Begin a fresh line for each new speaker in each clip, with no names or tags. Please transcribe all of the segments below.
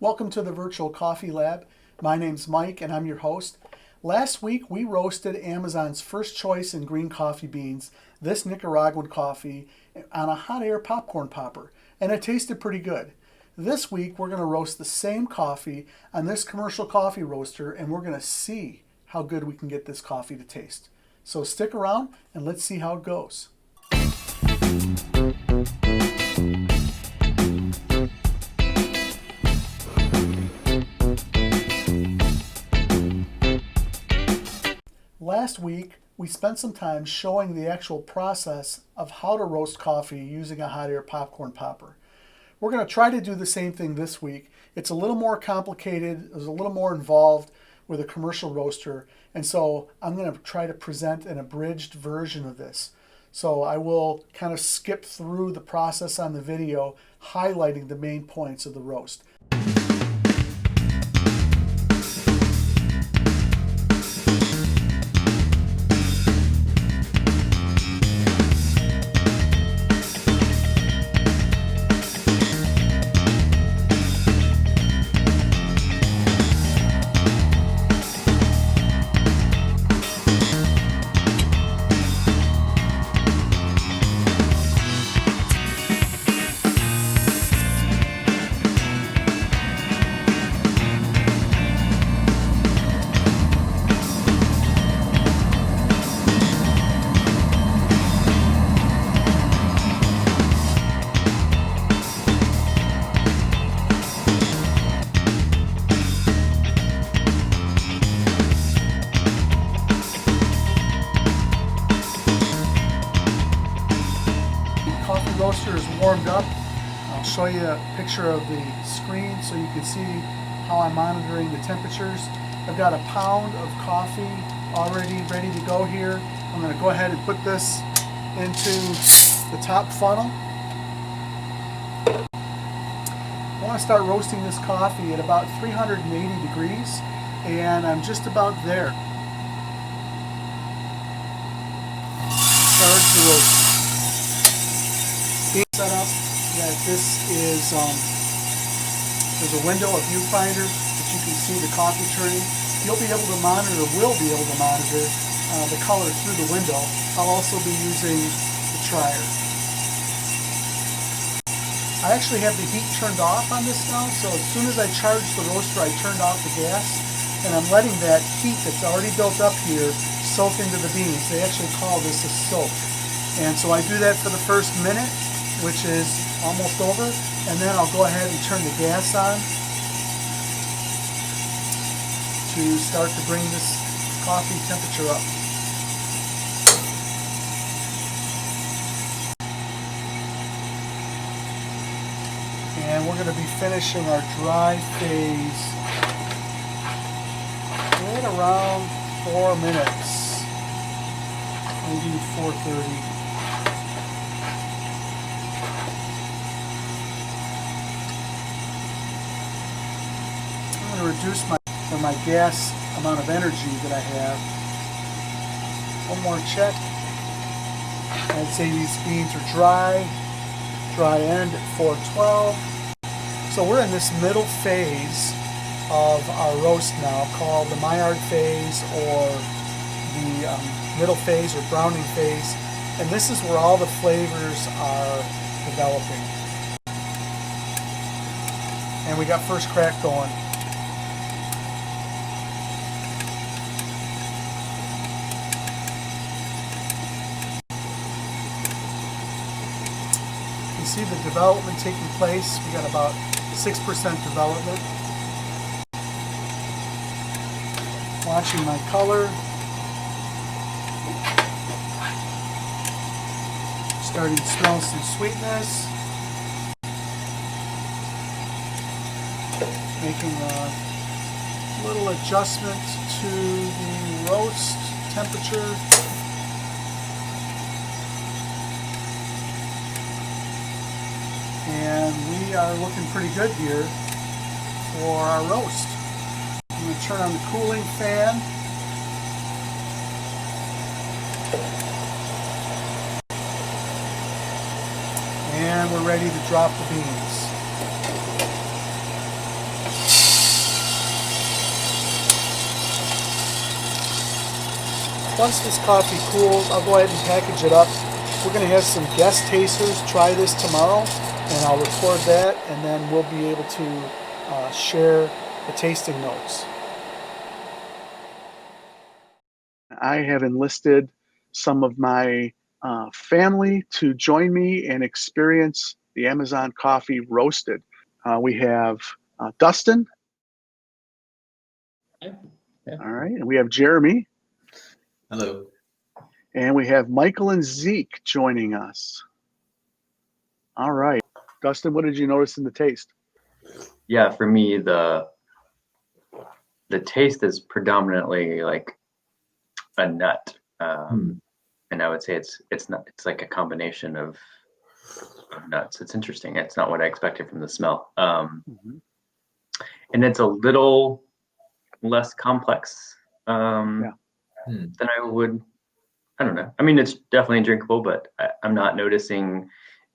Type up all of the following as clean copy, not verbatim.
Welcome to the Virtual Coffee Lab. My name's Mike and I'm your host. Last week we roasted Amazon's first choice in green coffee beans, this Nicaraguan coffee, on a hot air popcorn popper, and it tasted pretty good. This week we're going to roast the same coffee on this commercial coffee roaster, and we're going to see how good we can get this coffee to taste. So stick around and let's see how it goes. Last week, we spent some time showing the actual process of how to roast coffee using a hot air popcorn popper. We're going to try to do the same thing this week. It's a little more complicated, it's a little more involved with a commercial roaster, and so I'm going to try to present an abridged version of this. So I will kind of skip through the process on the video, highlighting the main points of the roast. Roaster is warmed up. I'll show you a picture of the screen so you can see how I'm monitoring the temperatures. I've got a pound of coffee already ready to go here. I'm going to go ahead and put this into the top funnel. I want to start roasting this coffee at about 380 degrees, and I'm just about there. Start to roast. Set up that this is there's a window, a viewfinder that you can see the coffee turning. You'll be able to monitor, will be able to monitor the color through the window. I'll also be using the trier. I actually have the heat turned off on this now, so as soon as I charged the roaster, I turned off the gas, and I'm letting that heat that's already built up here soak into the beans. They actually call this a soak. And so I do that for the first minute, which is almost over, and then I'll go ahead and turn the gas on to start to bring this coffee temperature up. And we're going to be finishing our dry phase in around 4 minutes, maybe 4:30. Reduce my gas amount of energy that I have. One more check. I'd say these beans are dry end at 412. So we're in this middle phase of our roast now, called the Milliard phase, or the middle phase, or browning phase, and this is where all the flavors are developing. And we got first crack going. You see the development taking place. We got about 6% development. Watching my color. Starting to smell some sweetness. Making a little adjustment to the roast temperature. And we are looking pretty good here for our roast. I'm going to turn on the cooling fan. And we're ready to drop the beans. once this coffee cools, I'll go ahead and package it up. We're going to have some guest tasters try this tomorrow, and I'll record that, and then we'll be able to share the tasting notes. I have enlisted some of my family to join me and experience the Amazon coffee roasted. We have Dustin.
Yeah.
All right, and we have Jeremy.
Hello.
And we have Michael and Zeke joining us. All right. Dustin, what did you notice in the taste?
Yeah, for me, the taste is predominantly like a nut, and I would say it's not. It's like a combination of nuts. It's interesting. It's not what I expected from the smell, and it's a little less complex than I would. I don't know. I mean, it's definitely drinkable, but I'm not noticing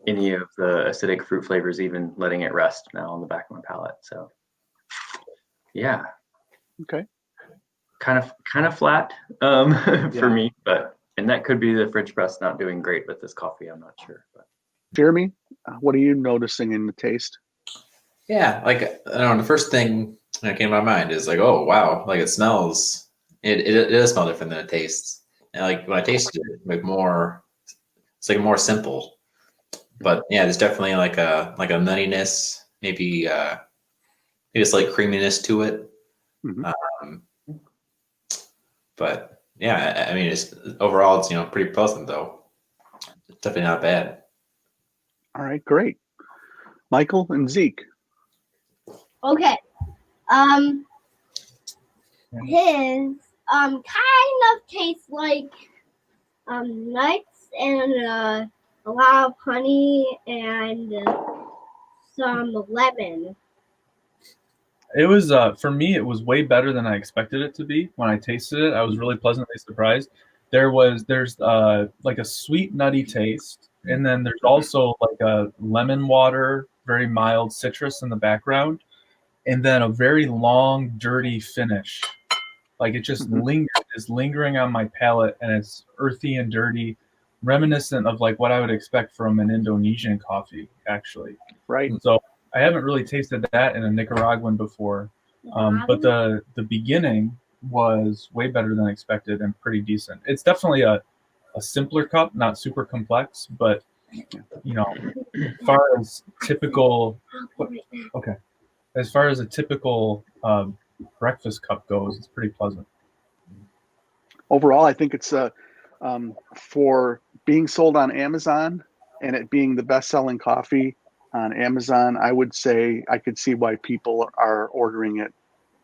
any of the acidic fruit flavors even letting it rest now on the back of my palate. So, yeah.
Okay.
Kind of flat for me, and that could be the French press not doing great with this coffee. I'm not sure. But.
Jeremy, what are you noticing in the taste?
Yeah, like I don't know, the first thing that came to my mind is like, oh wow, like it smells. It does smell different than it tastes. And like when I tasted it, like more, it's like more simple. But yeah, there's definitely like a nuttiness, maybe a slight creaminess to it. But yeah, I mean, it's overall, it's pretty pleasant though. It's definitely not bad.
All right, great. Michael and Zeke.
Okay. His kind of tastes like nuts and a lot of honey and some lemon.
It was for me. It was way better than I expected it to be. When I tasted it, I was really pleasantly surprised. There's like a sweet nutty taste, and then there's also like a lemon water, very mild citrus in the background, and then a very long, dirty finish. Like it just is lingering on my palate, and it's earthy and dirty, reminiscent of like what I would expect from an Indonesian coffee, actually.
Right.
And so I haven't really tasted that in a Nicaraguan before, but the beginning was way better than expected and pretty decent. It's definitely a simpler cup, not super complex, but as far as typical, as far as a typical breakfast cup goes, it's pretty pleasant.
Overall, I think it's for being sold on Amazon and it being the best-selling coffee on Amazon, I would say I could see why people are ordering it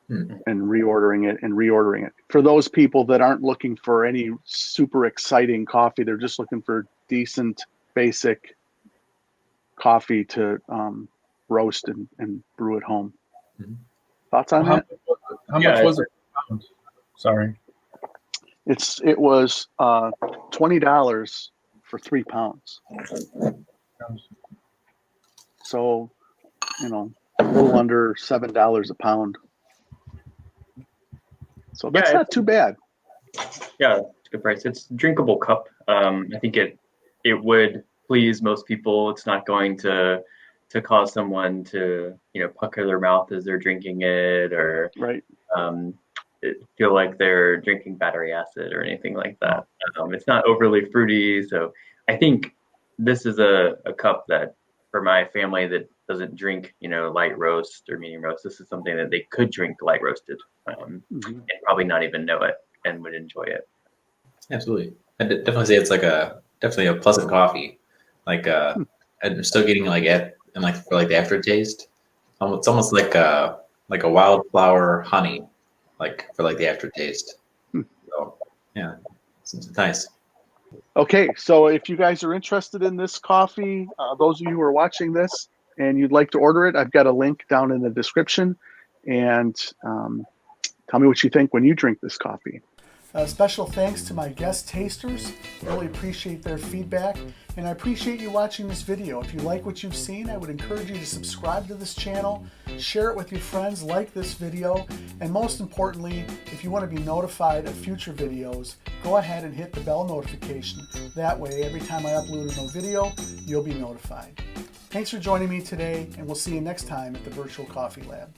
and reordering it and reordering it. For those people that aren't looking for any super exciting coffee, they're just looking for decent, basic coffee to roast and brew at home. Thoughts on that?
How much was it? Sorry.
It was $20 for 3 pounds. So, a little under $7 a pound. So that's not too bad.
Yeah, it's a good price. It's a drinkable cup. I think it would please most people. It's not going to cause someone to pucker their mouth as they're drinking it, or feel like they're drinking battery acid or anything like that. It's not overly fruity, so I think this is a cup that for my family that doesn't drink light roast or medium roast, this is something that they could drink light roasted and probably not even know it and would enjoy it.
Absolutely. I'd definitely say it's like definitely a pleasant coffee. Like I'm still getting for the aftertaste. It's almost like a wildflower honey, like for like the aftertaste. So yeah, it's nice.
Okay, so if you guys are interested in this coffee, those of you who are watching this and you'd like to order it, I've got a link down in the description. And tell me what you think when you drink this coffee. Special thanks to my guest tasters. Really appreciate their feedback, and I appreciate you watching this video. If you like what you've seen, I would encourage you to subscribe to this channel, share it with your friends, like this video, and most importantly, if you want to be notified of future videos, go ahead and hit the bell notification. That way, every time I upload a new video, you'll be notified. Thanks for joining me today, and we'll see you next time at the Virtual Coffee Lab.